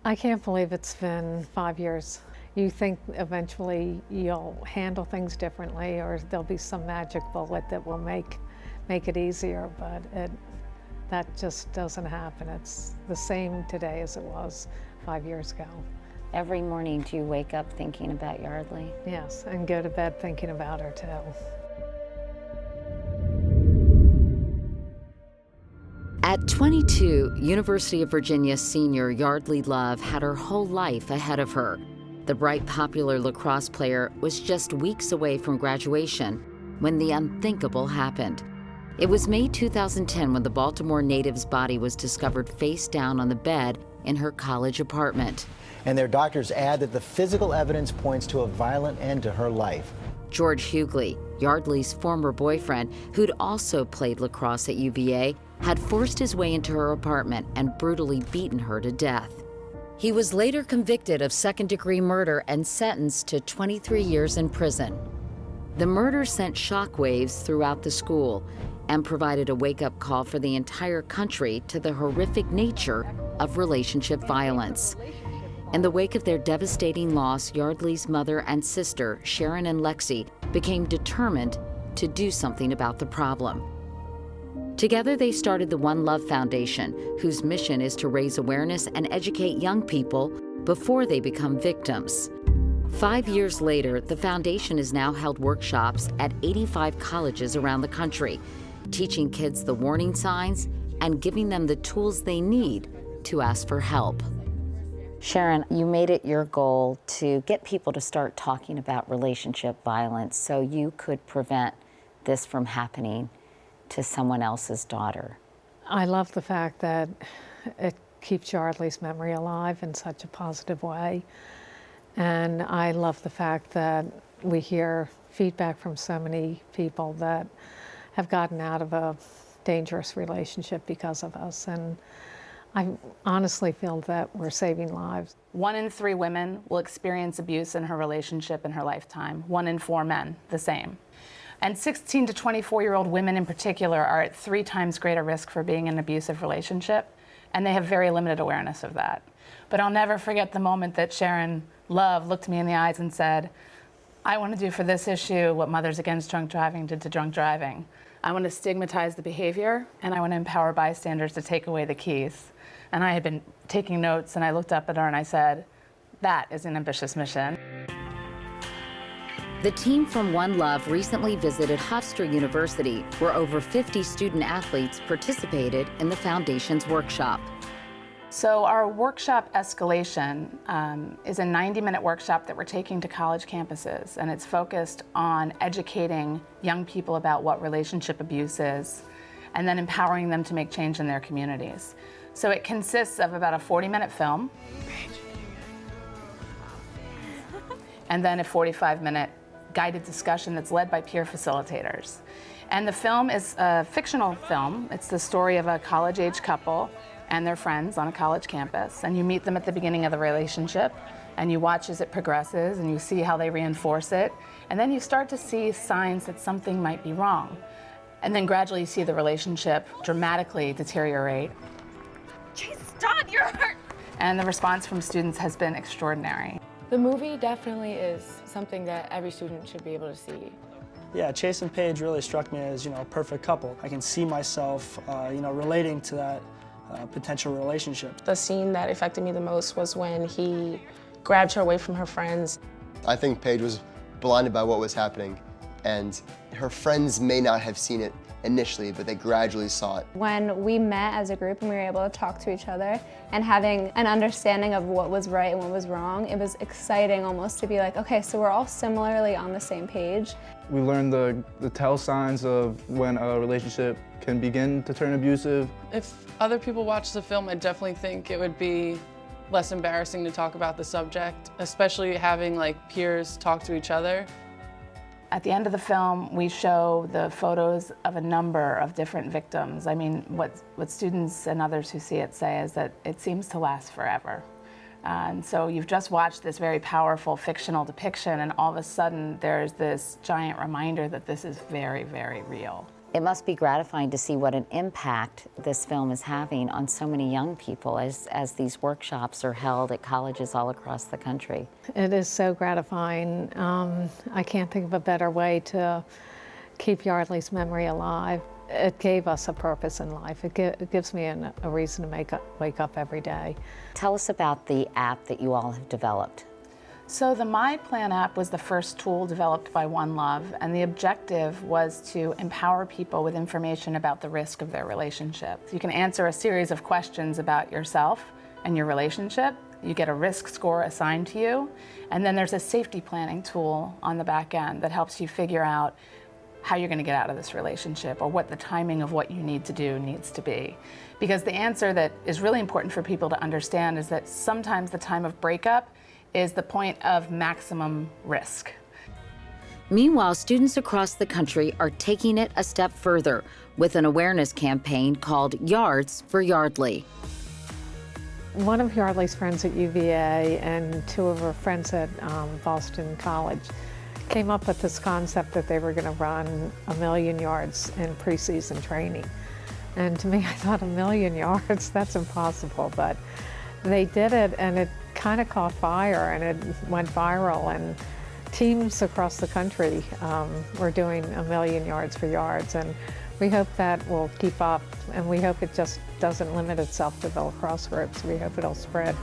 I can't believe it's been 5 years. You think eventually you'll handle things differently or there'll be some magic bullet that will make it easier, but that just doesn't happen. It's the same today as it was 5 years ago. Every morning, do you wake up thinking about Yardley? Yes, and go to bed thinking about her too. At 22, University of Virginia senior Yardley Love had her whole life ahead of her. The bright, popular lacrosse player was just weeks away from graduation when the unthinkable happened. It was May 2010 when the Baltimore native's body was discovered face down on the bed in her college apartment. And their doctors add that the physical evidence points to a violent end to her life. George Hughley, Yardley's former boyfriend, who'd also played lacrosse at UVA, had forced his way into her apartment and brutally beaten her to death. He was later convicted of second-degree murder and sentenced to 23 years in prison. The murder sent shockwaves throughout the school and provided a wake-up call for the entire country to the horrific nature of relationship violence. In the wake of their devastating loss, Yardley's mother and sister, Sharon and Lexi, became determined to do something about the problem. Together, they started the One Love Foundation, whose mission is to raise awareness and educate young people before they become victims. 5 years later, the foundation has now held workshops at 85 colleges around the country, teaching kids the warning signs and giving them the tools they need to ask for help. Sharon, you made it your goal to get people to start talking about relationship violence so you could prevent this from happening to someone else's daughter. I love the fact that it keeps Yardley's memory alive in such a positive way. And I love the fact that we hear feedback from so many people that have gotten out of a dangerous relationship because of us. And I honestly feel that we're saving lives. 1 in 3 women will experience abuse in her relationship in her lifetime. 1 in 4 men, the same. And 16 to 24-year-old women in particular are at 3 times greater risk for being in an abusive relationship, and they have very limited awareness of that. But I'll never forget the moment that Sharon Love looked me in the eyes and said, I want to do for this issue what Mothers Against Drunk Driving did to drunk driving. I want to stigmatize the behavior, and I want to empower bystanders to take away the keys. And I had been taking notes, and I looked up at her and I said, that is an ambitious mission. The team from One Love recently visited Hofstra University, where over 50 student athletes participated in the foundation's workshop. So our workshop, Escalation, is a 90-minute workshop that we're taking to college campuses, and it's focused on educating young people about what relationship abuse is, and then empowering them to make change in their communities. So it consists of about a 40-minute film, and then a 45-minute guided discussion that's led by peer facilitators. And the film is a fictional film. It's the story of a college-age couple and their friends on a college campus. And you meet them at the beginning of the relationship, and you watch as it progresses, and you see how they reinforce it. And then you start to see signs that something might be wrong. And then gradually you see the relationship dramatically deteriorate. Chase, stop, you're hurt! And the response from students has been extraordinary. The movie definitely is something that every student should be able to see. Yeah, Chase and Paige really struck me as, a perfect couple. I can see myself, relating to that potential relationship. The scene that affected me the most was when he grabbed her away from her friends. I think Paige was blinded by what was happening, and her friends may not have seen it initially, but they gradually saw it. When we met as a group and we were able to talk to each other and having an understanding of what was right and what was wrong, it was exciting almost to be like, okay, so we're all similarly on the same page. We learned the tell signs of when a relationship can begin to turn abusive. If other people watch the film, I definitely think it would be less embarrassing to talk about the subject, especially having peers talk to each other. At the end of the film, we show the photos of a number of different victims. I mean, what students and others who see it say is that it seems to last forever. And so you've just watched this very powerful fictional depiction, and all of a sudden there's this giant reminder that this is very, very real. It must be gratifying to see what an impact this film is having on so many young people as these workshops are held at colleges all across the country. It is so gratifying. I can't think of a better way to keep Yardley's memory alive. It gave us a purpose in life. It gives me a reason to wake up every day. Tell us about the app that you all have developed. So the My Plan app was the first tool developed by One Love, and the objective was to empower people with information about the risk of their relationship. You can answer a series of questions about yourself and your relationship. You get a risk score assigned to you, and then there's a safety planning tool on the back end that helps you figure out how you're going to get out of this relationship or what the timing of what you need to do needs to be. Because the answer that is really important for people to understand is that sometimes the time of breakup is the point of maximum risk. Meanwhile, students across the country are taking it a step further with an awareness campaign called Yards for Yardley. One of Yardley's friends at UVA and two of her friends at Boston College came up with this concept that they were going to run 1,000,000 yards in preseason training. And to me, I thought 1,000,000 yards, that's impossible, but they did it and it kind of caught fire and it went viral, and teams across the country were doing 1,000,000 yards for yards, and we hope that will keep up, and we hope it just doesn't limit itself to the lacrosse groups. We hope it'll spread.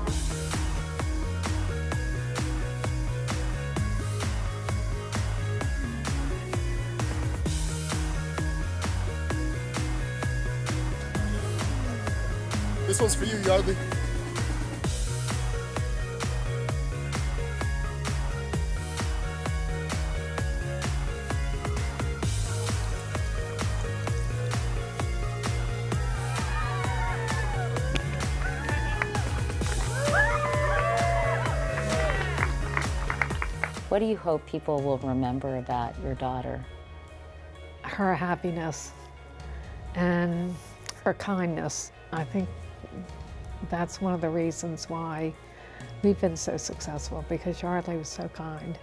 This one's for you, Yardley. What do you hope people will remember about your daughter? Her happiness and her kindness. I think that's one of the reasons why we've been so successful, because Yardley was so kind.